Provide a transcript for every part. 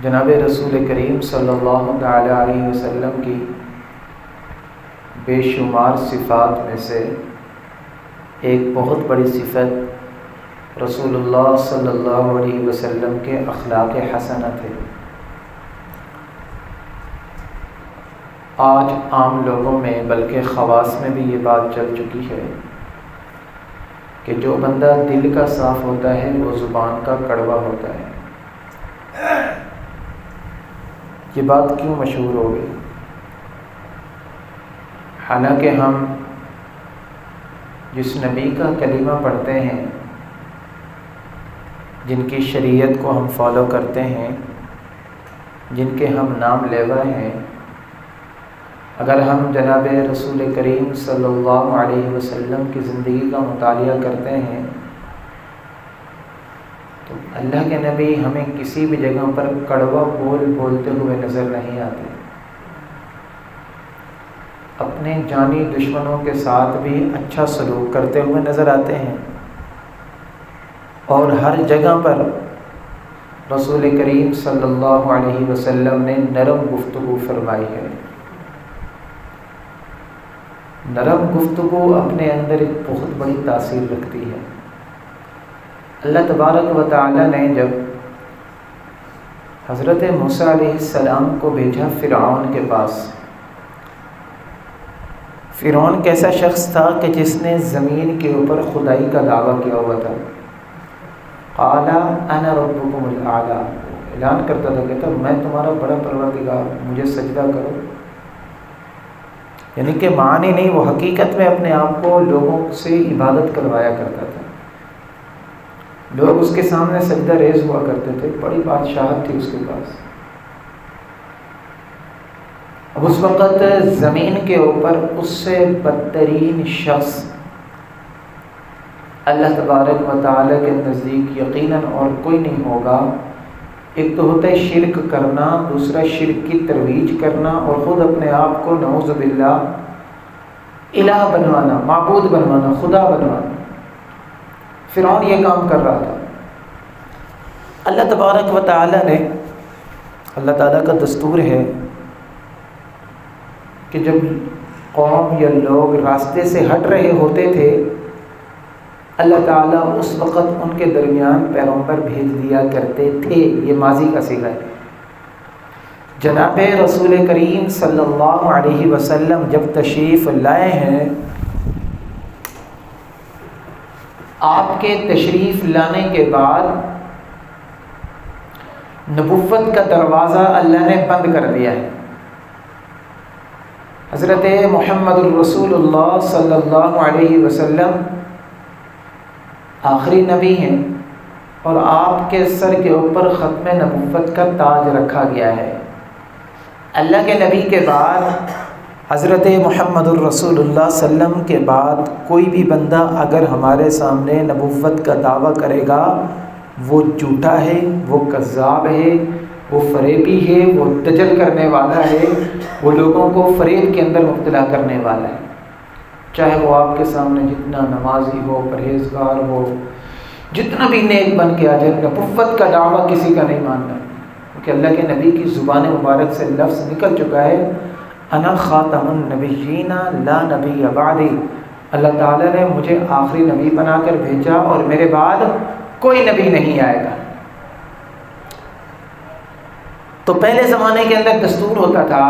جناب رسول کریم صلی اللہ تعالیٰ علیہ وسلم کی بے شمار صفات میں سے ایک بہت بڑی صفت رسول اللہ صلی اللہ علیہ وسلم کے اخلاق حسنہ تھے۔ آج عام لوگوں میں بلکہ خواص میں بھی یہ بات چل چکی ہے کہ جو بندہ دل کا صاف ہوتا ہے وہ زبان کا کڑوا ہوتا ہے۔ یہ بات کیوں مشہور ہو گئی؟ حالانکہ ہم جس نبی کا کلمہ پڑھتے ہیں، جن کی شریعت کو ہم فالو کرتے ہیں، جن کے ہم نام لیوا ہیں، اگر ہم جناب رسول کریم صلی اللہ علیہ وسلم کی زندگی کا مطالعہ کرتے ہیں تو اللہ کے نبی ہمیں کسی بھی جگہ پر کڑوا بولتے ہوئے نظر نہیں آتے۔ اپنے جانی دشمنوں کے ساتھ بھی اچھا سلوک کرتے ہوئے نظر آتے ہیں، اور ہر جگہ پر رسول کریم صلی اللہ علیہ وسلم نے نرم گفتگو فرمائی ہے۔ نرم گفتگو اپنے اندر ایک بہت بڑی تاثیر رکھتی ہے۔ اللہ تبارک و تعالی نے جب حضرت موسیٰ علیہ السلام کو بھیجا فرعون کے پاس، فرعون کیسا شخص تھا کہ جس نے زمین کے اوپر خدائی کا دعویٰ کیا ہوا تھا۔ قال انا ربکم الاعلی، اعلان کرتا تھا، کہتا میں تمہارا بڑا پروردگار، مجھے سجدہ کرو۔ یعنی کہ معنی نہیں، وہ حقیقت میں اپنے آپ کو لوگوں سے عبادت کروایا کرتا تھا، لوگ اس کے سامنے سجدہ ریز ہوا کرتے تھے، بڑی بادشاہت تھی اس کے پاس۔ اب اس وقت زمین کے اوپر اس سے بدترین شخص اللہ تبارک و تعالیٰ کے نزدیک یقیناً اور کوئی نہیں ہوگا۔ ایک تو ہوتا ہے شرک کرنا، دوسرا شرک کی ترویج کرنا، اور خود اپنے آپ کو نعوذ باللہ الہ بنوانا، معبود بنوانا، خدا بنوانا۔ فرعون یہ کام کر رہا تھا۔ اللہ تبارک و تعالیٰ نے، اللہ تعالیٰ کا دستور ہے کہ جب قوم یا لوگ راستے سے ہٹ رہے ہوتے تھے، اللہ تعالیٰ اس وقت ان کے درمیان پیغمبر بھیج دیا کرتے تھے۔ یہ ماضی کا صیغہ ہے۔ جناب رسول کریم صلی اللہ علیہ وسلم جب تشریف لائے ہیں، آپ کے تشریف لانے کے بعد نبوت کا دروازہ اللہ نے بند کر دیا ہے۔ حضرت محمد الرسول اللہ صلی اللہ علیہ وسلم آخری نبی ہیں، اور آپ کے سر کے اوپر ختم نبوت کا تاج رکھا گیا ہے۔ اللہ کے نبی کے بعد، حضرت محمد الرسول اللہ صلی اللہ علیہ وسلم کے بعد کوئی بھی بندہ اگر ہمارے سامنے نبوت کا دعویٰ کرے گا، وہ جھوٹا ہے، وہ کذاب ہے، وہ فریبی ہے، وہ دجل کرنے والا ہے، وہ لوگوں کو فریب کے اندر مبتلا کرنے والا ہے۔ چاہے وہ آپ کے سامنے جتنا نمازی ہو، پرہیزگار ہو، جتنا بھی نیک بن کے آ جائے، نبوت کا دعویٰ کسی کا نہیں ماننا، کیونکہ اللہ کے نبی کی زبان مبارک سے لفظ نکل چکا ہے، انا خاتم النبیین لا نبی بعدی۔ اللہ تعالیٰ نے مجھے آخری نبی بنا کر بھیجا، اور میرے بعد کوئی نبی نہیں آئے گا۔ تو پہلے زمانے کے اندر دستور ہوتا تھا،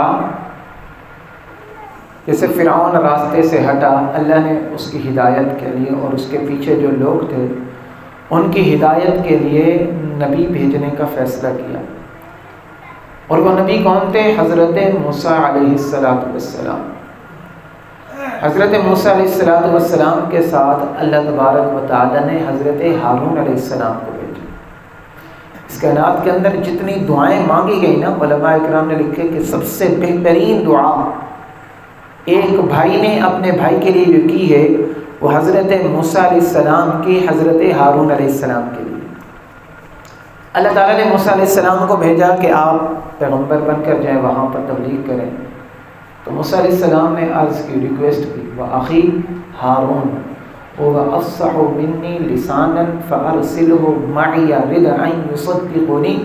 جیسے فرعون راستے سے ہٹا، اللہ نے اس کی ہدایت کے لیے اور اس کے پیچھے جو لوگ تھے ان کی ہدایت کے لیے نبی بھیجنے کا فیصلہ کیا، اور وہ نبی کون تھے؟ حضرت موسیٰ علیہ السلام۔ حضرت موسیٰ علیہ السلام کے ساتھ اللہ تبارک و تعالیٰ نے حضرت ہارون علیہ السلام کو بھیجا۔ اس کائنات کے اندر جتنی دعائیں مانگی گئی نا، علماء اکرام نے لکھے کہ سب سے بہترین دعا ایک بھائی نے اپنے بھائی کے لیے جو کی ہے، وہ حضرت موسیٰ علیہ السلام کی حضرت ہارون علیہ السلام کے لیے۔ اللہ تعالیٰ نے موسیٰ علیہ السلام کو بھیجا کہ آپ پیغمبر بن کر جائیں، وہاں پر تبلیغ کریں۔ تو موسیٰ علیہ السلام نے عرض کی، ریکویسٹ کی، وَأَخِي ہارون هُوَ أَفْصَحُ مِنِّي لِسَانًا فَأَرْسِلْهُ مَعِيَ رِدْءًا يُصَدِّقُنِي۔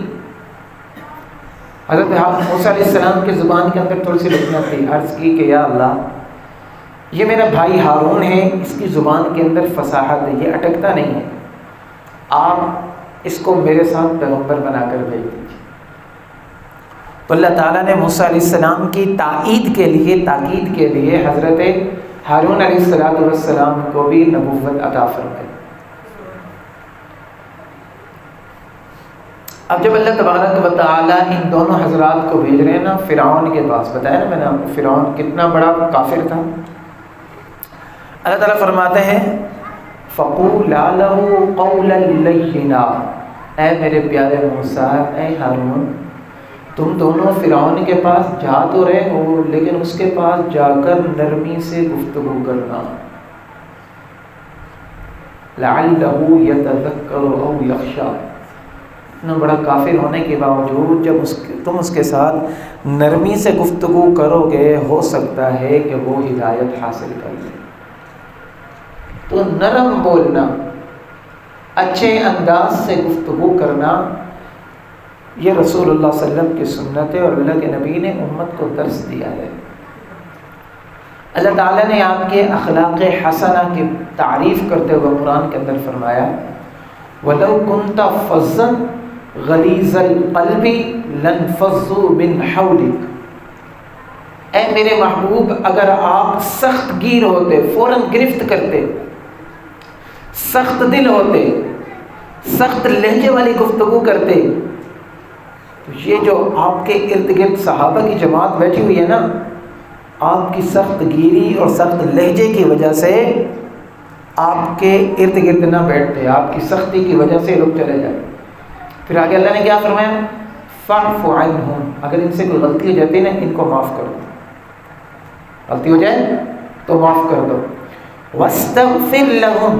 حضرت موسیٰ علیہ السلام کی زبان کے اندر تھوڑی سی لکنت تھی، عرض کی کہ یا اللہ یہ میرا بھائی ہارون ہے، اس کی زبان کے اندر فصاحت ہے، یہ اٹکتا نہیں ہے، آپ اس کو میرے ساتھ پیغمبر بنا کر بھیج دیجیے۔ تو اللہ تعالیٰ نے موسیٰ علیہ السلام کی تاکید کے لیے حضرت ہارون علیہ السلام کو بھی نبوت عطا فرمائی۔ اب جب اللہ تبارک و تعالیٰ ان دونوں حضرات کو بھیج رہے ہیں نا فرعون کے پاس، بتایا نا میں نے آپ کو فرعون کتنا بڑا کافر تھا، اللہ تعالیٰ فرماتے ہیں فَقُولَا لَهُ قَوْلًا لَيِّنًا، اے میرے پیارے موسیٰ، اے ہارون، تم دونوں فرعون کے پاس جا تو رہے ہو لیکن اس کے پاس جا کر نرمی سے گفتگو کرنا، لَعَلَّهُ يَتَذَكَّرُ أَوْ يَخْشَىٰ، اتنا بڑا کافر ہونے کے باوجود جب تم اس کے ساتھ نرمی سے گفتگو کرو گے ہو سکتا ہے کہ وہ ہدایت حاصل کر لے۔ تو نرم بولنا، اچھے انداز سے گفتگو کرنا، یہ رسول اللہ صلی اللہ علیہ وسلم کی سنت ہے اور اللہ کے نبی نے امت کو درس دیا ہے۔ اللہ تعالیٰ نے آپ کے اخلاق حسنہ کی تعریف کرتے ہوئے قرآن کے اندر فرمایا وَلَوْ كُنْتَ فَظًّا غَلِيظَ الْقَلْبِ لَانفَضُّوا مِنْ حَوْلِكَ، اے میرے محبوب اگر آپ سخت گیر ہوتے، فوراً گرفت کرتے، سخت دل ہوتے، سخت لہجے والی گفتگو کرتے، تو یہ جو آپ کے ارد گرد صحابہ کی جماعت بیٹھی ہوئی ہے نا، آپ کی سخت گیری اور سخت لہجے کی وجہ سے آپ کے ارد گرد نہ بیٹھتے، آپ کی سختی کی وجہ سے لوگ چلے جائیں۔ پھر آگے اللہ نے کیا فرمایا فَاعْفُ عَنْهُمْ، اگر ان سے کوئی غلطی ہو جاتی ہے نا ان کو معاف کر دو، غلطی ہو جائے تو معاف کر دو، وَاسْتَغْفِرْ لَهُمْ،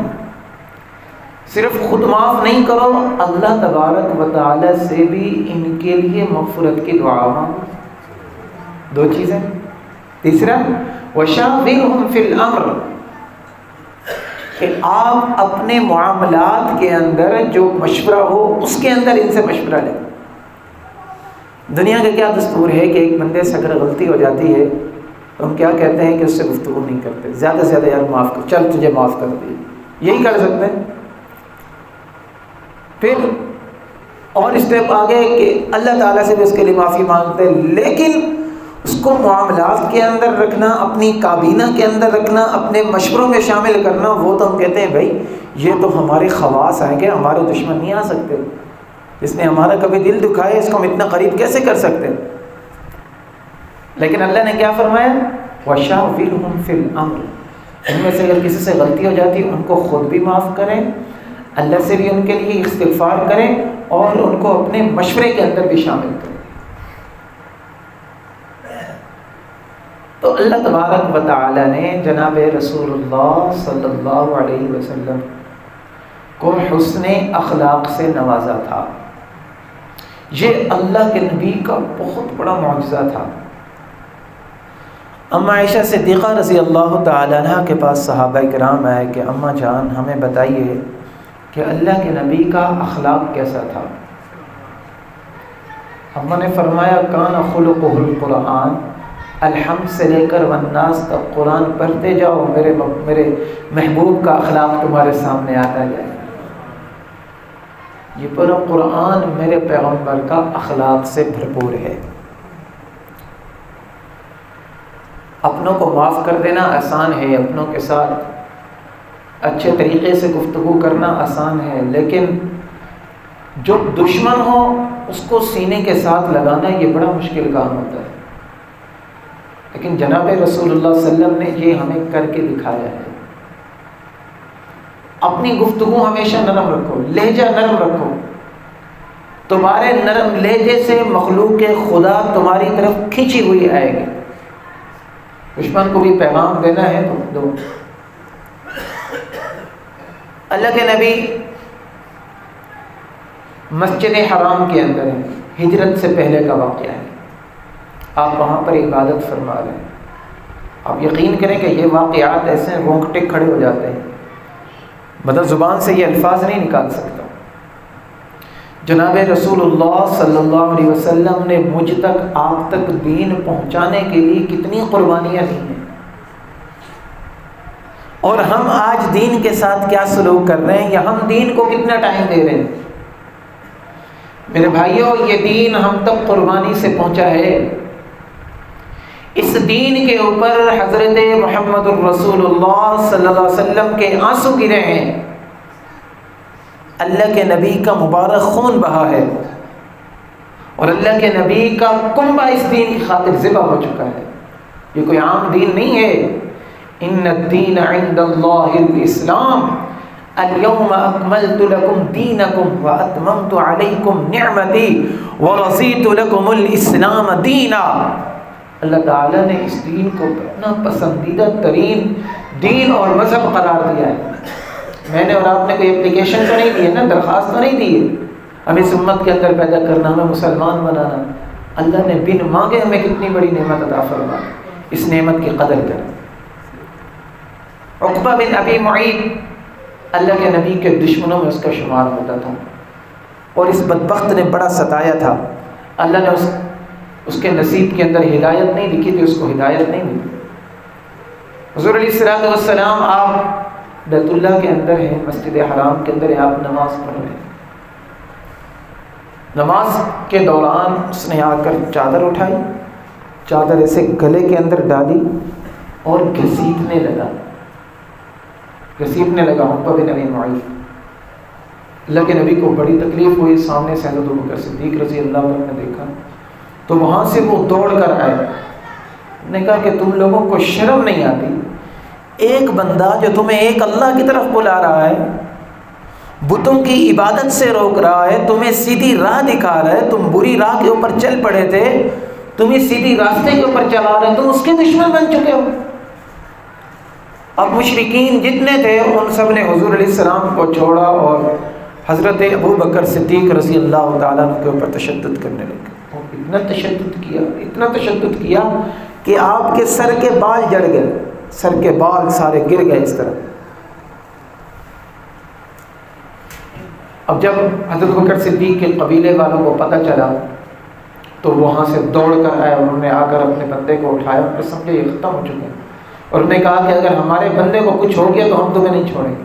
صرف خود معاف نہیں کرو، اللہ تبارک و تعالی سے بھی ان کے لیے مغفرت کی دعا مانگو۔ دو چیزیں۔ تیسرا وَشَاوِرْهُمْ فِي الْأَمْرِ، کہ آپ اپنے معاملات کے اندر جو مشورہ ہو اس کے اندر ان سے مشورہ لیں۔ دنیا کا کیا دستور ہے کہ ایک بندے سے اگر غلطی ہو جاتی ہے تو ہم کیا کہتے ہیں کہ اس سے گفتگو نہیں کرتے، زیادہ سے زیادہ یار معاف کر، چل تجھے معاف کر دی، یہی کر سکتے ہیں۔ پھر اور اسٹیپ آگے کہ اللہ تعالیٰ سے بھی اس کے لیے معافی مانگتے ہیں، لیکن اس کو معاملات کے اندر رکھنا، اپنی کابینہ کے اندر رکھنا، اپنے مشوروں میں شامل کرنا، وہ تو ہم کہتے ہیں بھائی یہ تو ہمارے خواص ہیں کہ ہمارے دشمن نہیں آ سکتے، جس نے ہمارا کبھی دل دکھایا اس کو ہم اتنا قریب کیسے کر سکتے۔ لیکن اللہ نے کیا فرمایا وَشَاوِرْهُمْ فِي الْأَمْرِ، ان میں سے اگر کسی سے غلطی ہو جاتی ان کو خود بھی معاف کریں، اللہ سے بھی ان کے لیے استغفار کریں اور ان کو اپنے مشورے کے اندر بھی شامل کریں۔ تو اللہ تبارک و تعالی نے جناب رسول اللہ صلی اللہ علیہ وسلم کو حسن اخلاق سے نوازا تھا، یہ اللہ کے نبی کا بہت بڑا معجزہ تھا۔ اما عائشہ صدیقہ رضی اللہ تعالی عنہ کے پاس صحابہ کرام آئے کہ اماں جان ہمیں بتائیے کہ اللہ کے نبی کا اخلاق کیسا تھا۔ اماں نے فرمایا کان خلقہ القرآن، الحمد سے لے کر والناس تک قرآن پڑھتے جاؤ، میرے محبوب کا اخلاق تمہارے سامنے آتا جائے۔ یہ پورا قرآن میرے پیغمبر کا اخلاق سے بھرپور ہے۔ اپنوں کو معاف کر دینا آسان ہے، اپنوں کے ساتھ اچھے طریقے سے گفتگو کرنا آسان ہے، لیکن جو دشمن ہو اس کو سینے کے ساتھ لگانا یہ بڑا مشکل کام ہوتا ہے۔ لیکن جناب رسول اللہ صلی اللہ علیہ وسلم نے یہ ہمیں کر کے دکھایا ہے۔ اپنی گفتگو ہمیشہ نرم رکھو، لہجہ نرم رکھو، تمہارے نرم لہجے سے مخلوق خدا تمہاری طرف کھینچی ہوئی آئے گی۔ دشمن کو بھی پیغام دینا ہے تو دو۔ اللہ کے نبی مسجد حرام کے اندر ہیں، ہجرت سے پہلے کا واقعہ ہے، آپ وہاں پر عبادت فرما رہے ہیں۔ آپ یقین کریں کہ یہ واقعات ایسے ہیں رونگٹے کھڑے ہو جاتے ہیں، مطلب زبان سے یہ الفاظ نہیں نکال سکتا۔ جناب رسول اللہ صلی اللہ علیہ وسلم نے مجھ تک آپ تک دین پہنچانے کے لیے کتنی قربانیاں دی ہیں، اور ہم آج دین کے ساتھ کیا سلوک کر رہے ہیں، یا ہم دین کو کتنا ٹائم دے رہے ہیں۔ میرے بھائیوں، یہ دین ہم تک قربانی سے پہنچا ہے، اس دین کے اوپر حضرت محمد الرسول اللہ صلی اللہ علیہ وسلم کے آنسو گرے ہیں، اللہ کے نبی کا مبارک خون بہا ہے، اور اللہ کے نبی کا کنبہ اس دین کی خاطر ذبح ہو چکا ہے۔ یہ کوئی عام دین نہیں ہے۔ ان الدین عند اللہ الاسلام اليوم اکملت لکم دینکم واتممت علیکم نعمتی ورضیت لکم الاسلام دینا۔ اللہ تعالیٰ نے اس دین کو اپنا پسندیدہ ترین دین اور مذہب قرار دیا ہے۔ میں نے اور آپ نے کوئی اپلیکیشن تو نہیں دی ہے نا، درخواست تو نہیں دی ہے ہمیں اس امت کے اندر پیدا کرنا، ہمیں مسلمان بنانا۔ اللہ نے بن مانگے ہمیں کتنی بڑی نعمت عطا فرما، اس نعمت کی قدر کریں۔ عقبہ بن ابی معیط اللہ کے نبی کے دشمنوں میں اس کا شمار ہوتا تھا، اور اس بدبخت نے بڑا ستایا تھا۔ اللہ نے اس کے نصیب کے اندر ہدایت نہیں لکھی تھی، اس کو ہدایت نہیں ملی۔ حضور علیہ الصلوۃ والسلام آپ بیت اللہ کے اندر ہیں، مسجد حرام کے اندر ہیں، آپ نماز پڑھ رہے ہیں۔ نماز کے دوران اس نے آ کر چادر اٹھائی، چادر ایسے گلے کے اندر ڈالی اور گھسیٹنے لگا عقبہ بن ابی معیط۔ اللہ کے نبی کو بڑی تکلیف ہوئی، سامنے سے حضرت ابوبکر صدیق رضی اللہ عنہ نے دیکھا تو وہاں سے وہ دوڑ کر آئے، نے کہا کہ تم لوگوں کو شرم نہیں آتی؟ ایک بندہ جو تمہیں ایک اللہ کی طرف بلا رہا ہے، بتوں کی عبادت سے روک رہا ہے، تمہیں سیدھی راہ دکھا رہا ہے، تم بری راہ کے اوپر چل پڑے تھے، تمہیں سیدھی راستے کے اوپر چلا رہے، تم اس کے دشمن بن چکے ہو۔ اب مشرکین جتنے تھے ان سب نے حضور علیہ السلام کو چھوڑا اور حضرت ابوبکر صدیق رضی اللہ تعالیٰ عنہ کے اوپر تشدد کرنے لگے۔ اتنا تشدد کیا کہ آپ کے سر کے بال جڑ گئے، سر کے بال سارے گر گئے اس طرح۔ اب جب حضرت ابوبکر صدیق کے قبیلے والوں کو پتہ چلا تو وہاں سے دوڑ کر آئے، انہوں نے آ کر اپنے بندے کو اٹھایا اور سمجھے یہ ختم ہو چکے ہیں، اور انہوں نے کہا کہ اگر ہمارے بندے کو کچھ ہو گیا تو ہم تمہیں نہیں چھوڑیں گے۔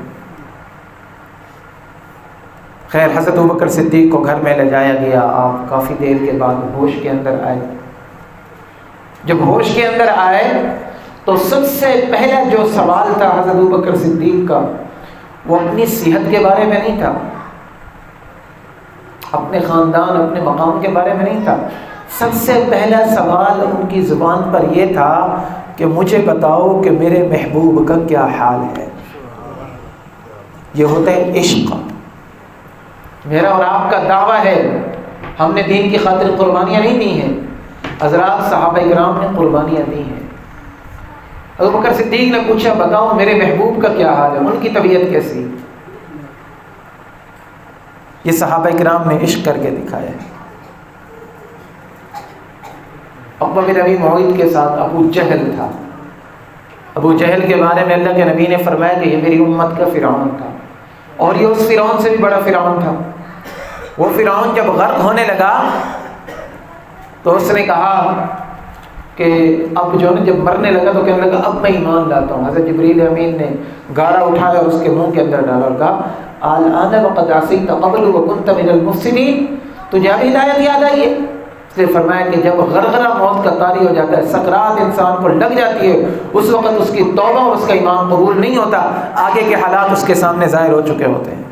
خیر، حضرت ابوبکر صدیق کو گھر میں لے جایا گیا، آپ کافی دیر کے بعد ہوش کے اندر آئے۔ جب ہوش کے اندر آئے تو سب سے پہلا جو سوال تھا حضرت ابوبکر صدیق کا، وہ اپنی صحت کے بارے میں نہیں تھا، اپنے خاندان اپنے مقام کے بارے میں نہیں تھا۔ سب سے پہلا سوال ان کی زبان پر یہ تھا کہ مجھے بتاؤ کہ میرے محبوب کا کیا حال ہے۔ یہ ہوتا ہے عشق۔ میرا اور آپ کا دعویٰ ہے، ہم نے دین کی خاطر قربانیاں نہیں دی ہیں، حضرات صحابہ کرام نے قربانیاں دی ہیں۔ ابوبکر صدیق نے پوچھا بتاؤ میرے محبوب کا کیا حال ہے، ان کی طبیعت کیسی؟ یہ صحابہ کرام نے عشق کر کے دکھایا ہے۔ عقبہ بن ابی معیط کے ساتھ ابو جہل تھا۔ ابو جہل کے بارے میں اللہ کے نبی نے فرمایا کہ یہ میری امت کا فرعون تھا، اور یہ اس فرعون سے بھی بڑا فرعون تھا۔ وہ فرعون جب غرق ہونے لگا تو اس نے کہا کہ اب جو ہے جب مرنے لگا تو کہنے لگا اب میں ایمان لاتا ہوں۔ حضرت جبریل امین نے گارا اٹھایا اور اس کے منہ کے اندر ڈالا اور کہا الآن وقد عصیت قبل وکنت من المفسدین، تجھے اب ہدایت یاد آئی ہے؟ اس نے فرمایا کہ جب غرغرہ موت کا طاری ہو جاتا ہے، سکرات انسان کو لگ جاتی ہے، اس وقت اس کی توبہ اور اس کا ایمان قبول نہیں ہوتا، آگے کے حالات اس کے سامنے ظاہر ہو چکے ہوتے ہیں۔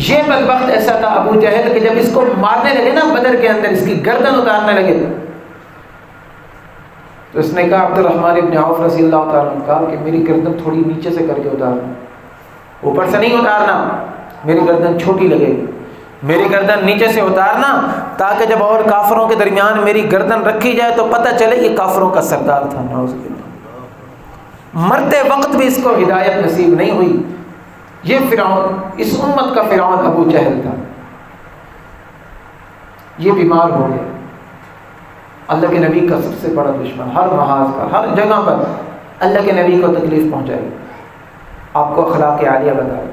یہ بدبخت ایسا تھا ابو جہل کہ جب اس کو مارنے لگے نا بدر کے اندر، اس کی گردن اتارنے لگے تو اس نے کہا عبد الرحمن ابن عوف رضی اللہ تعالیٰ عنہ کہا کہ میری گردن تھوڑی نیچے سے کر کے اتارنا، اوپر سے نہیں اتارنا، میری گردن چھوٹی لگے گی، میری گردن نیچے سے اتارنا تاکہ جب اور کافروں کے درمیان میری گردن رکھی جائے تو پتہ چلے یہ کافروں کا سردار تھا۔ نعوذ باللہ، مرتے وقت بھی اس کو ہدایت نصیب نہیں ہوئی۔ یہ فرعون، اس امت کا فرعون ابو جہل تھا، یہ بیمار ہو گیا، اللہ کے نبی کا سب سے بڑا دشمن، ہر محاذ پر ہر جگہ پر اللہ کے نبی کو تکلیف پہنچائی۔ آپ کو اخلاق عالیہ بتائے،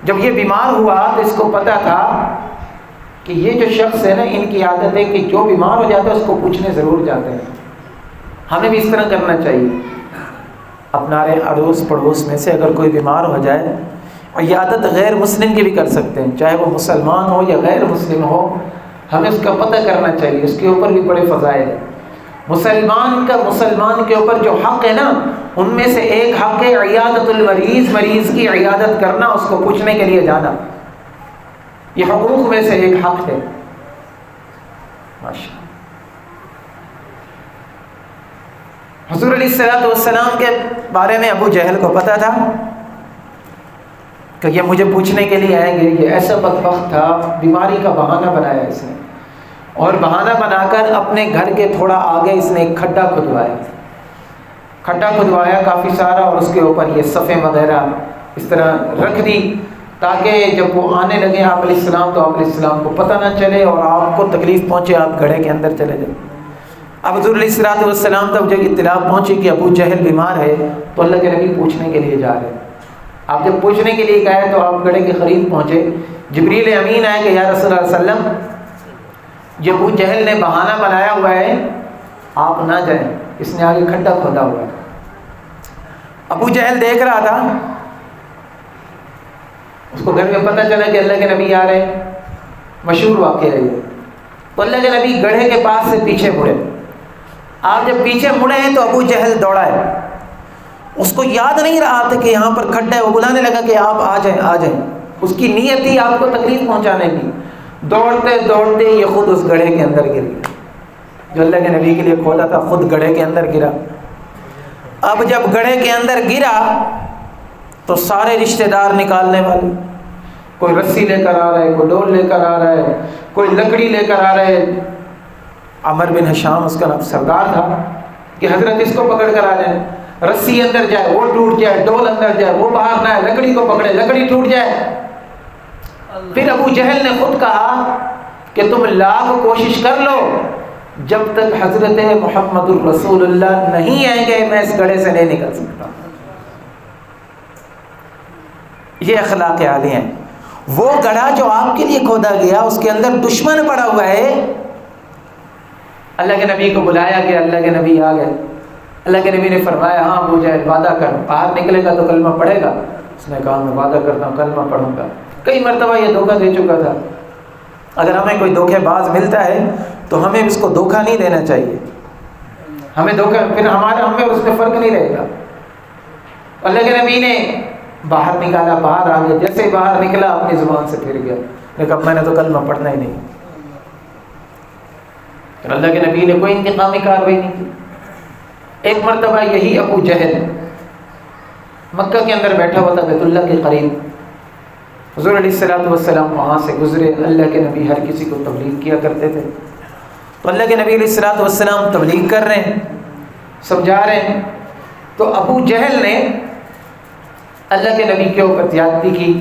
جب یہ بیمار ہوا تو اس کو پتہ تھا کہ یہ جو شخص ہے نا، ان کی عادت ہے کہ جو بیمار ہو جاتا ہے اس کو پوچھنے ضرور جاتے ہیں. ہمیں بھی اس طرح کرنا چاہیے. اپنے اڑوس پڑوس میں سے اگر کوئی بیمار ہو جائے، عیادت غیر مسلم کی بھی کر سکتے ہیں، چاہے وہ مسلمان ہو یا غیر مسلم ہو، ہمیں اس کا پتہ کرنا چاہیے. اس کے اوپر بھی بڑے فضائل ہیں. مسلمان کے اوپر جو حق ہے نا، ان میں سے ایک حق ہے عیادت المریض، مریض کی عیادت کرنا، اس کو پوچھنے کے لیے جانا. یہ حقوق میں سے ایک حق ہے. ماشاءاللہ. حضور علیہ الصلوۃ والسلام کے بارے میں ابو جہل کو پتہ تھا کہ یہ مجھے پوچھنے کے لیے آئیں گے. یہ ایسا بدبخت تھا، بیماری کا بہانہ بنایا اس نے، اور بہانہ بنا کر اپنے گھر کے تھوڑا آگے اس نے ایک کھڈا کھدوایا کافی سارا، اور اس کے اوپر یہ صفیں وغیرہ اس طرح رکھ دی تاکہ جب وہ آنے لگے آپ علیہ السلام تو آپ علیہ السلام کو پتہ نہ چلے اور آپ کو تکلیف پہنچے، آپ گڑھے کے اندر چلے جائیں. اب حضور علیہ الصلوۃ والسلام تک جب اطلاع پہنچی کہ ابو جہل بیمار ہے تو اللہ کے نبی پوچھنے کے لیے جا رہے ہیں. آپ جب پوچھنے کے لیے گئے تو آپ گڑھے کے قریب پہنچے. جبریل امین آئے کہ یا رسول اللہ صلی اللہ علیہ وسلم، یہ ابو جہل نے بہانہ بنایا ہوا ہے، آپ نہ جائیں، اس نے آگے کھڈا کھودا ہوا ہے. ابو جہل دیکھ رہا تھا، اس کو گھر میں پتہ چلا کہ اللہ کے نبی آ رہے ہیں. مشہور واقعہ ہے یہ. تو اللہ کے نبی گڑھے کے پاس سے پیچھے مڑے. آپ جب پیچھے مڑے ہیں تو ابو جہل دوڑا ہے. اس کو یاد نہیں رہا تھا کہ یہاں پر کھڈا ہے. وہ بلانے لگا کہ آپ آ جائیں. اس کی نیت تھی آپ کو تکلیف پہنچانے کی. دوڑتے دوڑتے یہ خود اس گڑھے کے اندر گر گیا جو اللہ کے نبی کے لیے کھودا تھا. خود گڑھے کے اندر گرا. اب جب گڑھے کے اندر گرا تو سارے رشتہ دار نکالنے والے، کوئی رسی لے کر آ رہا ہے، کوئی ڈول لے کر آ رہا ہے، کوئی لکڑی لے کر آ رہا ہے. عمر بن حشام اس کا نام سردار تھا کہ حضرت اس کو پکڑ کر آ جائیں. رسی اندر جائے وہ ٹوٹ جائے، ڈول اندر جائے وہ باہر نہ آئے، لکڑی کو پکڑے لکڑی ٹوٹ جائے. پھر ابو جہل نے خود کہا کہ تم لاکھ کوشش کر لو، جب تک حضرت محمد الرسول اللہ نہیں آئیں گے میں اس گڑھے سے نہیں نکل سکتا. یہ اخلاق عالی ہیں. وہ گڑھا جو آپ کے لیے کھودا گیا اس کے اندر دشمن پڑا ہوا ہے. اللہ کے نبی کو بلایا کہ اللہ کے نبی آ گئے. اللہ کے نبی نے فرمایا ہاں ابو جہل وعدہ کر، باہر نکلے گا تو کلمہ پڑھے گا. اس نے کہا میں وعدہ کرتا ہوں کلمہ پڑھوں گا. کئی مرتبہ یہ دھوکہ دے چکا تھا. اگر ہمیں کوئی دھوکے باز ملتا ہے تو ہمیں اس کو دھوکہ نہیں دینا چاہیے. ہمیں دھوکہ، پھر ہمیں اس میں فرق نہیں رہے گا. اللہ کے نبی نے باہر نکالا، باہر آ گیا. جیسے ہی باہر نکلا اپنی زبان سے پھر گیا، لیکن میں نے تو کلمہ پڑھنا ہی نہیں. پھر اللہ کے نبی نے کوئی انتقامی کارروائی نہیں کی. ایک مرتبہ یہی ابو جہل مکہ کے اندر بیٹھا ہوا تھا بیت اللہ کے قریب. حضور علیہ الصلوۃ والسلام وہاں سے گزرے. اللہ کے نبی ہر کسی کو تبلیغ کیا کرتے تھے. تو اللہ کے نبی علیہ الصلوۃ والسلام تبلیغ کر رہے ہیں، سمجھا رہے ہیں. تو ابو جہل نے اللہ کے نبی کے اوپر زیادتی کی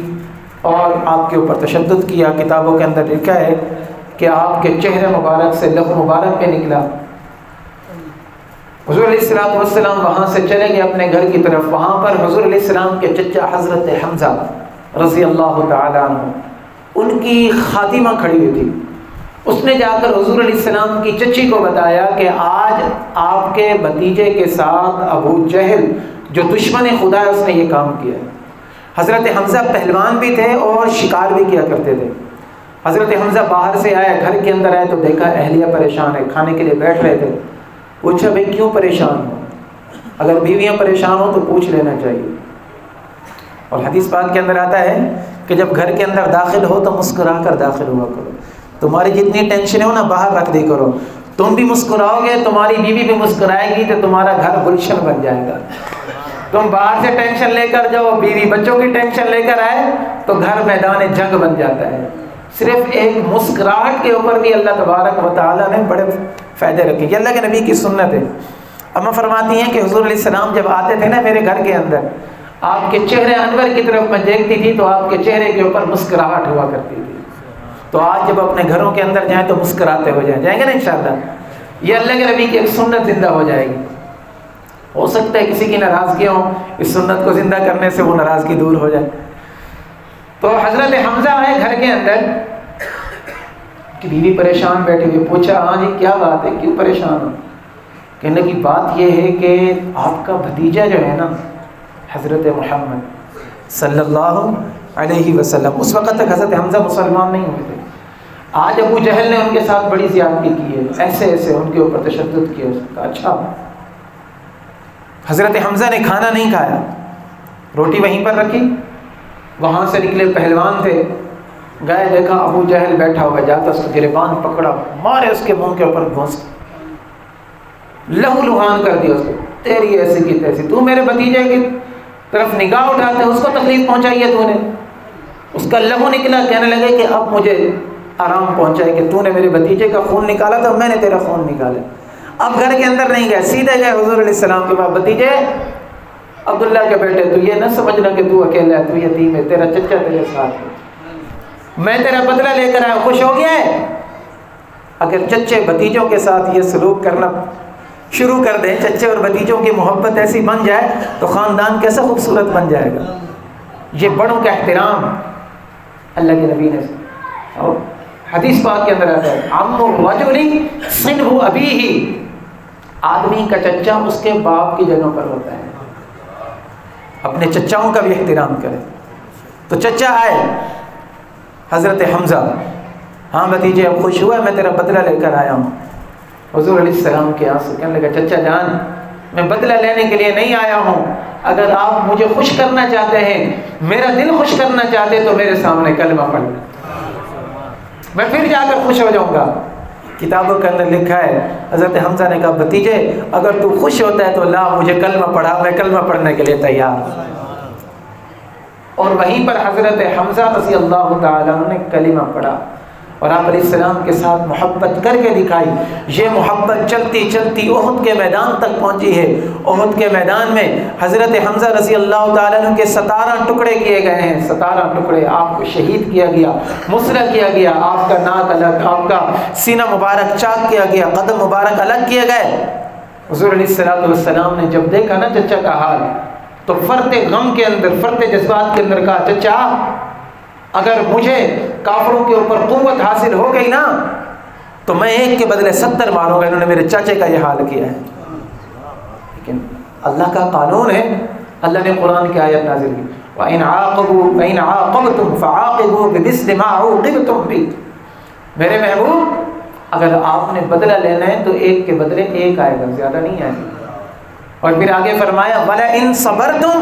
اور آپ کے اوپر تشدد کیا. کتابوں کے اندر لکھا ہے کہ آپ کے چہرے مبارک سے لہو مبارک پہ نکلا. حضور علیہ الصلوۃ والسلام وہاں سے چلے گئے اپنے گھر کی طرف. وہاں پر حضور علیہ السلام کے چچا حضرت حمزہ رضی اللہ تعالیٰ عنہ، ان کی خادمہ کھڑی ہوئی تھی. اس نے جا کر حضور علیہ السلام کی چچی کو بتایا کہ آج آپ کے بھتیجے کے ساتھ ابو جہل جو دشمن خدا ہے اس نے یہ کام کیا. حضرت حمزہ پہلوان بھی تھے اور شکار بھی کیا کرتے تھے. حضرت حمزہ باہر سے آئے، گھر کے اندر آئے تو دیکھا اہلیہ پریشان ہے، کھانے کے لیے بیٹھ رہے تھے. پوچھا بھائی کیوں پریشان ہو؟ اگر بیویاں پریشان ہوں تو پوچھ لینا چاہیے. اور حدیث پاک کے اندر آتا ہے کہ جب گھر کے اندر داخل ہو تو مسکرا کر داخل ہوا کرو. تمہاری جتنی ٹینشن ہو نا باہر رکھ دی کرو. تم بھی مسکراؤ گے، تمہاری بیوی بھی مسکرائے گی تو تمہارا گھر گلشن بن جائے گا. تم باہر سے ٹینشن لے کر جاؤ، بیوی بچوں کی ٹینشن لے کر آئے تو گھر میدان جنگ بن جاتا ہے. صرف ایک مسکراہٹ کے اوپر بھی اللہ تبارک و تعالیٰ نے بڑے فائدے رکھے. یہ اللہ کے نبی کی سنت ہے. اما فرماتی ہیں کہ حضور علیہ السلام جب آتے تھے نا میرے گھر کے اندر، آپ کے چہرے انور کی طرف میں دیکھتی تھی تو آپ کے چہرے کے اوپر مسکراہٹ ہوا کرتی تھی. تو آج جب اپنے گھروں کے اندر جائیں تو مسکراتے ہو جائیں گے نا انشاءاللہ. یہ اللہ کے نبی کی ایک سنت زندہ ہو جائے گی. ہو سکتا ہے کسی کی ناراضگی ہو، اس سنت کو زندہ کرنے سے وہ ناراضگی دور ہو جائے. تو حضرت حمزہ آئے گھر کے اندر. کہ بیوی پریشان بیٹھے ہوئے. پوچھا ہاں جی کیا بات ہے, کیوں پریشان ہو؟ کہنے کی بات یہ ہے کہ آپ کا بھتیجا جو ہے نا حضرت محمد صلی اللہ علیہ وسلم, اس وقت تک حضرت حمزہ مسلمان نہیں ہوئے تھے. آج ابو جہل نے ان کے ساتھ بڑی زیادتی کی ہے, ایسے ایسے ان کے اوپر تشدد کیا. اس کا اچھا. حضرت حمزہ نے کھانا نہیں کھایا, روٹی وہیں پر رکھی. وہاں سے نکلے پہلوان تھے, گئے دیکھا ابو جہل بیٹھا ہوا, جاتا اس کو گریبان پکڑا, مارے اس کے منہ کے اوپر گھونس, لہو لہان کر دیا اس کو. تیری ایسی کی تیسی, تو میرے بھتیجے کی طرف نگاہ اٹھاتے اس کو تکلیف پہنچائی ہے تو نے. اس کا لہو نکلا, کہنے لگے کہ اب مجھے آرام پہنچائے کہ تو نے میرے بھتیجے کا خون نکالا تو میں نے تیرا خون نکالا. اب گھر کے اندر نہیں گئے, سیدھے گئے حضور علیہ السلام کے پاس. بھتیجے عبداللہ کے بیٹے, تو یہ نہ سمجھنا کہ تو اکیلا ہے, تو یتیم ہے, تیرا چچا تیرے ساتھ ہے, میں تیرا بدلہ لے کر آیا. خوش ہو گیا ہے؟ اگر چچے بھتیجوں کے ساتھ یہ سلوک کرنا شروع کر دیں, چچے اور بھتیجوں کی محبت ایسی بن جائے تو خاندان کیسا خوبصورت بن جائے گا. یہ بڑوں کا احترام اللہ کے نبی نے, اور حدیث پاک کے اندر آتا ہے عم الرجل صنہ ابیہ, آدمی کا چچا اس کے باپ کی جگہ پر ہوتا ہے. اپنے چچاؤں کا بھی احترام کرے. تو چچا آئے حضرت حمزہ, ہاں بھتیجے اب خوش ہوا, میں تیرا بدلہ لے کر آیا ہوں. حضور علیہ السلام کے آنسو, کہنے لگا چچا جان میں بدلہ لینے کے لیے نہیں آیا ہوں, اگر آپ مجھے خوش کرنا چاہتے ہیں, میرا دل خوش کرنا چاہتے تو میرے سامنے کلمہ پڑھ لیں, میں پھر جا کر خوش ہو جاؤں گا. کتابوں کے اندر لکھا ہے حضرت حمزہ نے کہا بھتیجے اگر تو خوش ہوتا ہے تو لا مجھے کلمہ پڑھا, میں کلمہ پڑھنے کے لیے تیار ہوں. اور وہیں پر حضرت حمزہ رضی اللہ تعالیٰ عنہ نے کلمہ پڑھا اور آپ علیہ السلام کے ساتھ محبت کر کے دکھائی. یہ محبت چلتی چلتی احد کے میدان تک پہنچی ہے. احد کے میدان میں حضرت حمزہ رضی اللہ تعالیٰ عنہ کے 17 ٹکڑے کیے گئے ہیں. 17 ٹکڑے, آپ کو شہید کیا گیا, مسرع کیا گیا, آپ کا ناک الگ, آپ کا سینہ مبارک چاک کیا گیا, قدم مبارک الگ کیے گئے. حضور علیہ السلام نے جب دیکھا نا چچا کا حال, تو فرط غم کے اندر, فرط جذبات کے اندر کہا چچا اگر مجھے کافروں کے اوپر قوت حاصل ہو گئی نا تو میں ایک کے بدلے 70 ماروں گا. انہوں نے میرے چاچے کا یہ حال کیا ہے. لیکن اللہ کا قانون ہے, اللہ نے قرآن کی آیت نازل کی وَإِنْ عَاقَبْتُمْ فَعَاقِبُوا بِمِثْلِ مَا عُوقِبْتُمْ بِهِ. میرے محبوب اگر آپ نے بدلہ لینا ہے تو ایک کے بدلے ایک آئے گا, زیادہ نہیں آئے گا. اور پھر آگے فرمایا وَلَئِنْ صَبَرْتُمْ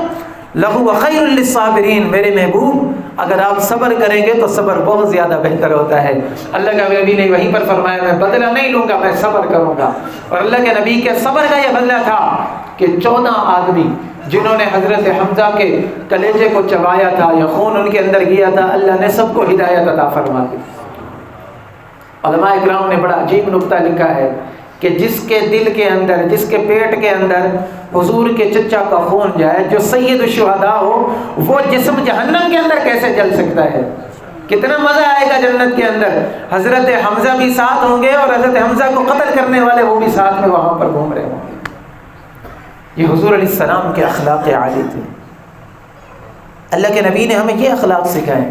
لَهُوَ خَيْرٌ لِلصَّابِرِينَ. میرے محبوب اگر آپ صبر کریں گے تو صبر بہت زیادہ بہتر ہوتا ہے. اللہ کا نبی نے وہیں پر فرمایا میں بدلہ نہیں لوں گا, میں صبر کروں گا. اور اللہ کے نبی کے صبر کا یہ بدلہ تھا کہ 14 آدمی جنہوں نے حضرت حمزہ کے کلیجے کو چبایا تھا یا خون ان کے اندر گیا تھا, اللہ نے سب کو ہدایت عطا فرما دی. علماء اکرام نے بڑا عجیب نقطہ لکھا ہے کہ جس کے دل کے اندر, جس کے پیٹ کے اندر حضور کے چچا کا خون جائے, جو سید الشہداء ہو, وہ جسم جہنم کے اندر کیسے جل سکتا ہے؟ کتنا مزہ آئے گا جنت کے اندر. حضرت حمزہ بھی ساتھ ہوں گے اور حضرت حمزہ کو قتل کرنے والے وہ بھی ساتھ میں وہاں پر گھوم رہے ہوں گے. یہ حضور علیہ السلام کے اخلاق عالی تھے. اللہ کے نبی نے ہمیں یہ اخلاق سکھائے,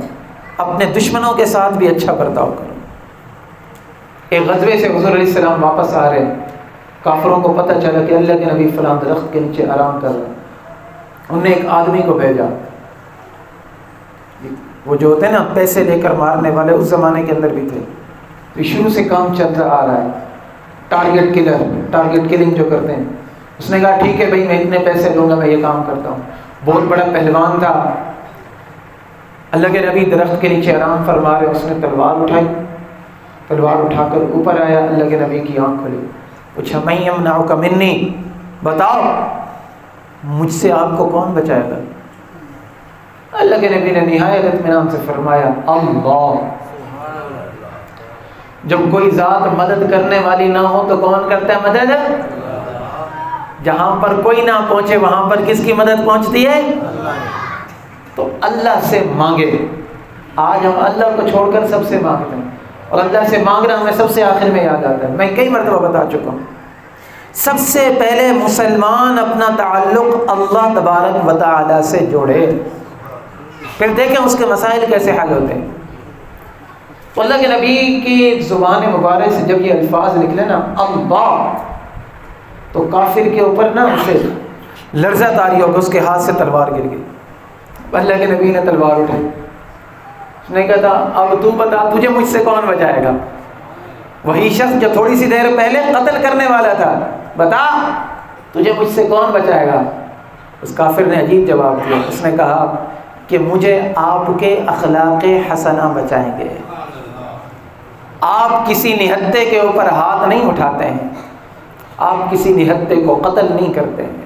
اپنے دشمنوں کے ساتھ بھی اچھا برتاؤ کرو. ایک غزوے سے حضور علیہ السلام واپس آ رہے ہیں, کافروں کو پتہ چلا کہ اللہ کے نبی فلاں درخت کے نیچے آرام کر رہے ہیں. انہوں نے ایک آدمی کو بھیجا, وہ جو ہوتے ہیں نا پیسے لے کر مارنے والے, اس زمانے کے اندر بھی تھے. تو شروع سے کام چلتا آ رہا ہے, ٹارگٹ کلر, ٹارگٹ کلنگ جو کرتے ہیں. اس نے کہا ٹھیک ہے بھائی میں اتنے پیسے لوں گا, میں یہ کام کرتا ہوں. بہت بڑا پہلوان تھا. اللہ کے نبی درخت کے نیچے آرام فرما رہے, اس نے تلوار اٹھائی, تلوار اٹھا کر اوپر آیا. اللہ کے نبی کی آنکھ کھلی, پوچھا من یمنعک منی, بتاؤ مجھ سے آپ کو کون بچائے گا؟ اللہ کے نبی نے نہایت اطمینان سے فرمایا اللہ. جب کوئی ذات مدد کرنے والی نہ ہو تو کون کرتا ہے مدد؟ جہاں پر کوئی نہ پہنچے وہاں پر کس کی مدد پہنچتی ہے؟ تو اللہ سے مانگے. آج ہم اللہ کو چھوڑ کر سب سے مانگتے ہیں, اور اللہ سے مانگنا ہمیں سب سے آخر میں یاد آتا ہے. میں کئی مرتبہ بتا چکا ہوں, سب سے پہلے مسلمان اپنا تعلق اللہ تبارک و تعالی سے جوڑے, پھر دیکھیں اس کے مسائل کیسے حل ہوتے ہیں. تو اللہ کے نبی کی زبان مبارک سے جب یہ الفاظ نکلے نا اللہ، تو کافر کے اوپر نا اسے لرزہ طاری ہو گیا، اس کے ہاتھ سے تلوار گر گئی۔ اللہ کے نبی نے تلوار اٹھائی، اس نے کہا تھا اب تو بتا تجھے مجھ سے کون بچائے گا؟ وہی شخص جو تھوڑی سی دیر پہلے قتل کرنے والا تھا، بتا تجھے مجھ سے کون بچائے گا؟ اس کافر نے عجیب جواب دیا، اس نے کہا کہ مجھے آپ کے اخلاق حسنہ بچائیں گے۔ آپ کسی نہتے کے اوپر ہاتھ نہیں اٹھاتے ہیں، آپ کسی نہتے کو قتل نہیں کرتے ہیں۔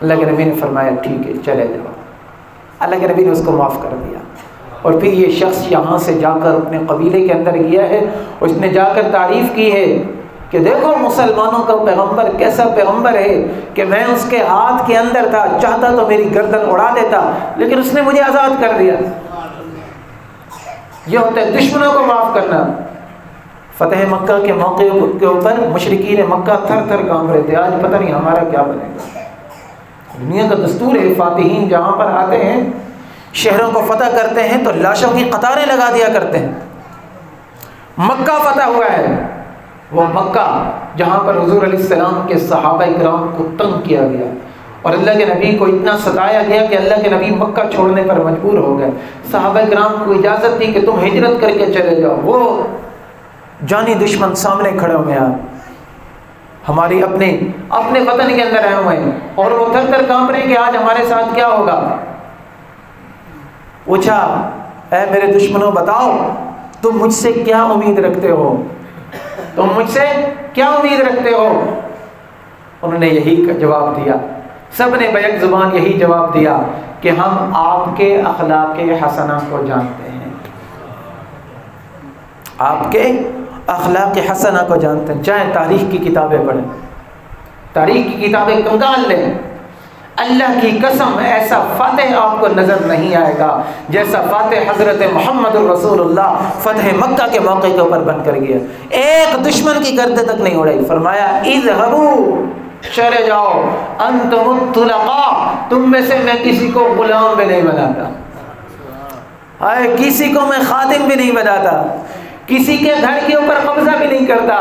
اللہ کے نبی نے فرمایا ٹھیک ہے چلے جاؤ۔ اللہ کے نبی نے اس کو معاف کر دیا، اور پھر یہ شخص یہاں سے جا کر اپنے قبیلے کے اندر گیا ہے، اس نے جا کر تعریف کی ہے کہ دیکھو مسلمانوں کا پیغمبر کیسا پیغمبر ہے کہ میں اس کے ہاتھ کے اندر تھا، چاہتا تو میری گردن اڑا دیتا، لیکن اس نے مجھے آزاد کر دیا۔ یہ ہوتا ہے دشمنوں کو معاف کرنا۔ فتح مکہ کے موقع کے اوپر مشرکین مکہ تھر تھر کانپ رہے تھے، آج پتہ نہیں ہمارا کیا بنے گا۔ دنیا کا دستور ہے، فاتحین جہاں پر آتے ہیں شہروں کو فتح کرتے ہیں تو لاشوں کی قطاریں لگا دیا کرتے ہیں۔ مکہ فتح ہوا ہے، وہ مکہ جہاں پر حضور علیہ السلام کے صحابہ کرام کو تنگ کیا گیا اور اللہ کے نبی کو اتنا ستایا گیا کہ اللہ کے نبی مکہ چھوڑنے پر مجبور ہو گئے۔ صحابہ کرام کو اجازت دی کہ تم ہجرت کر کے چلے جاؤ، وہ جانی دشمن سامنے کھڑے ہوئے ہیں، ہماری اپنے وطن کے اندر آئے ہوئے ہیں، اور وہ تھر تھر کانپ رہے ہیں کہ آج ہمارے ساتھ کیا ہوگا۔ پوچھا اے میرے دشمنوں بتاؤ تم مجھ سے کیا امید رکھتے ہو، تم مجھ سے کیا امید رکھتے ہو؟ انہوں نے یہی جواب دیا، سب نے بیک زبان یہی جواب دیا کہ ہم آپ کے اخلاق حسنہ کو جانتے ہیں، آپ کے اخلاق حسنہ کو جانتے ہیں۔ چاہے تاریخ کی کتابیں پڑھیں، تاریخ کی کتابیں کنگال لیں، اللہ کی قسم ایسا فاتح آپ کو نظر نہیں آئے گا جیسا فاتح حضرت محمد الرسول اللہ فتح مکہ کے موقع کے اوپر بن کر گیا۔ ایک دشمن کی گردن تک نہیں اڑائی، فرمایا اذهبوا، چلے جاؤ، انتم الطلقاء، تم میں سے میں کسی کو غلام بھی نہیں بناتا، کسی کو میں خادم بھی نہیں بناتا، کسی کے گھر کے اوپر قبضہ بھی نہیں کرتا۔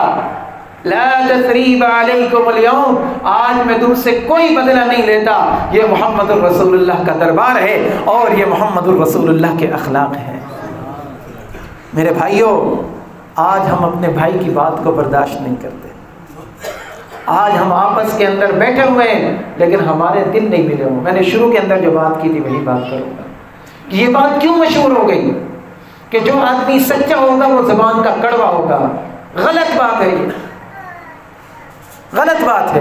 لا تثریب علیکم اليوم، آج میں تم سے کوئی بدلہ نہیں لیتا۔ یہ محمد الرسول اللہ کا دربار ہے اور یہ محمد الرسول اللہ کے اخلاق ہیں۔ میرے بھائیوں، آج ہم اپنے بھائی کی بات کو برداشت نہیں کرتے، آج ہم آپس کے اندر بیٹھے ہوئے ہیں لیکن ہمارے دل نہیں ملے ہوئے۔ میں نے شروع کے اندر جو بات کی تھی وہی بات کروں گا کہ یہ بات کیوں مشہور ہو گئی کہ جو آدمی سچا ہوگا وہ زبان کا کڑوا ہوگا۔ غلط بات ہے، یہ غلط بات ہے۔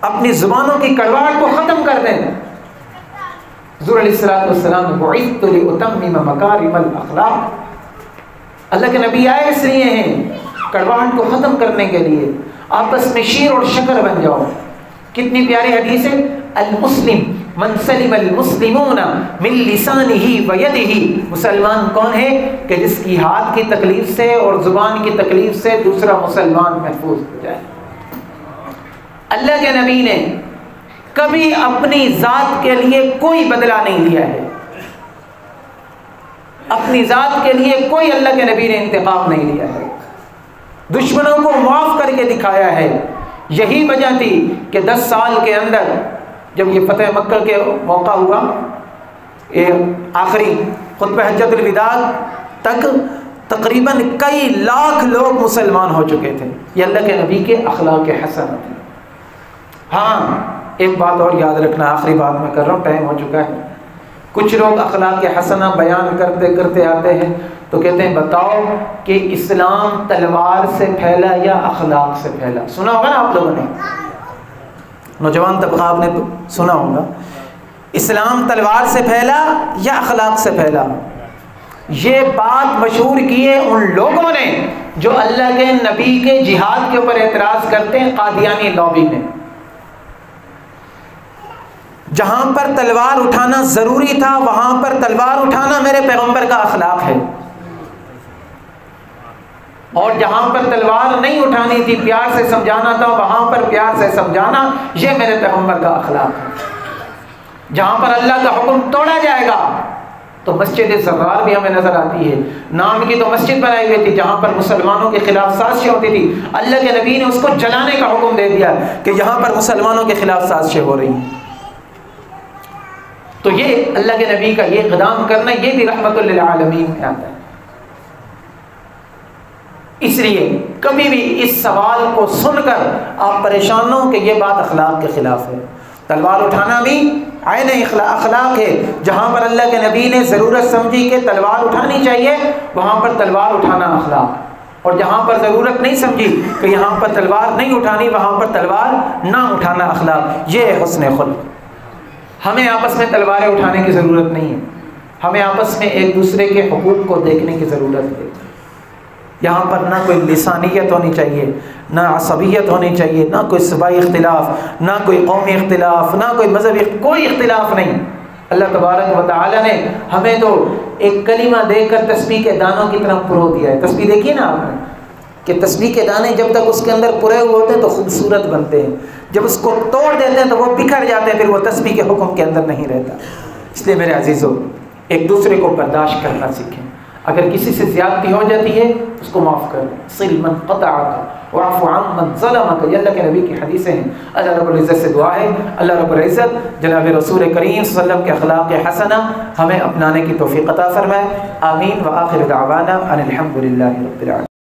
اپنی زبانوں کی کڑواہٹ کو ختم کر دیں۔ حضور علیہ السلام نے بعثت لأتمم مکارم الاخلاق، اللہ کے نبی آئے اس لیے ہیں کڑواہٹ کو ختم کرنے کے لیے، آپس میں شیر اور شکر بن جاؤ۔ کتنی پیاری حدیث ہے، المسلم من سلم المسلمون من لسانہ ویدہ، مسلمان کون ہے کہ جس کی ہاتھ کی تکلیف سے اور زبان کی تکلیف سے دوسرا مسلمان محفوظ ہو جائے۔ اللہ کے نبی نے کبھی اپنی ذات کے لیے کوئی بدلہ نہیں لیا ہے، اپنی ذات کے لیے کوئی اللہ کے نبی نے انتقام نہیں لیا ہے، دشمنوں کو معاف کر کے دکھایا ہے۔ یہی وجہ تھی کہ 10 سال کے اندر جب یہ فتح مکہ کے موقع ہوا، آخری خطبہ حجۃ الوداع تک تقریباً کئی لاکھ لوگ مسلمان ہو چکے تھے۔ یہ اللہ کے نبی کے اخلاق حسنہ تھے۔ ہاں ایک بات اور یاد رکھنا، آخری بات میں کر رہا ہوں، ٹائم ہو چکا ہے۔ کچھ لوگ اخلاق حسنہ بیان کرتے کرتے آتے ہیں تو کہتے ہیں بتاؤ کہ اسلام تلوار سے پھیلا یا اخلاق سے پھیلا؟ سنا ہوگا نا آپ لوگوں نے، نوجوان طبقہ آپ نے سنا ہوگا، اسلام تلوار سے پھیلا یا اخلاق سے پھیلا؟ یہ بات مشہور کی ہے ان لوگوں نے جو اللہ کے نبی کے جہاد کے اوپر اعتراض کرتے ہیں، قادیانی لابی نے۔ جہاں پر تلوار اٹھانا ضروری تھا وہاں پر تلوار اٹھانا میرے پیغمبر کا اخلاق ہے، اور جہاں پر تلوار نہیں اٹھانی تھی، پیار سے سمجھانا تھا، وہاں پر پیار سے سمجھانا یہ میرے پیغمبر کا اخلاق ہے۔ جہاں پر اللہ کا حکم توڑا جائے گا تو مسجد زرار بھی ہمیں نظر آتی ہے، نام کی تو مسجد بنائی ہوئی تھی جہاں پر مسلمانوں کے خلاف سازشیں ہوتی تھی، اللہ کے نبی نے اس کو جلانے کا حکم دے دیا کہ یہاں پر مسلمانوں کے خلاف سازشیں ہو رہی ہیں۔ تو یہ اللہ کے نبی کا یہ اقدام کرنا، یہ بھی رحمت للعالمین میں آتا ہے۔ اس لیے کبھی بھی اس سوال کو سن کر آپ پریشان نہ ہو کہ یہ بات اخلاق کے خلاف ہے۔ تلوار اٹھانا بھی عین اخلاق ہے، جہاں پر اللہ کے نبی نے ضرورت سمجھی کہ تلوار اٹھانی چاہیے وہاں پر تلوار اٹھانا اخلاق، اور جہاں پر ضرورت نہیں سمجھی کہ یہاں پر تلوار نہیں اٹھانی وہاں پر تلوار نہ اٹھانا اخلاق، یہ ہے حسن خلق۔ ہمیں آپس میں تلواریں اٹھانے کی ضرورت نہیں ہے، ہمیں آپس میں ایک دوسرے کے حقوق کو دیکھنے کی ضرورت ہے۔ یہاں پر نہ کوئی لسانیت ہونی چاہیے، نہ عصبیت ہونی چاہیے، نہ کوئی صوبائی اختلاف، نہ کوئی قومی اختلاف، نہ کوئی مذہبی، کوئی اختلاف نہیں۔ اللہ تبارک و تعالیٰ نے ہمیں تو ایک کلمہ دے کر تسبیح کے دانوں کی طرح پرو دیا ہے۔ تسبیح دیکھیے نا آپ نے کہ تسبیح کے دانے جب تک اس کے اندر پرے ہوئے ہوتے ہیں تو خوبصورت بنتے ہیں، جب اس کو توڑ دیتے ہیں تو وہ بکھر جاتے ہیں، پھر وہ تسبیح کے حکم کے اندر نہیں رہتا۔ اس لیے میرے عزیزو ایک دوسرے کو برداشت کرنا سیکھیں، اگر کسی سے زیادتی ہو جاتی ہے اس کو معاف کر دیں، صل من قطعک واعف عن من ظلمک، یہ اللہ کے نبی کی حدیثیں ہیں۔ اللہ رب العزت سے دعا ہے اللہ رب العزت جناب رسول کریم صلی اللہ علیہ وسلم کے اخلاق حسنہ ہمیں اپنانے کی توفیق عطا فرمائے۔ آمین۔ وآخر دعوانا ان الحمد للہ رب العالمین۔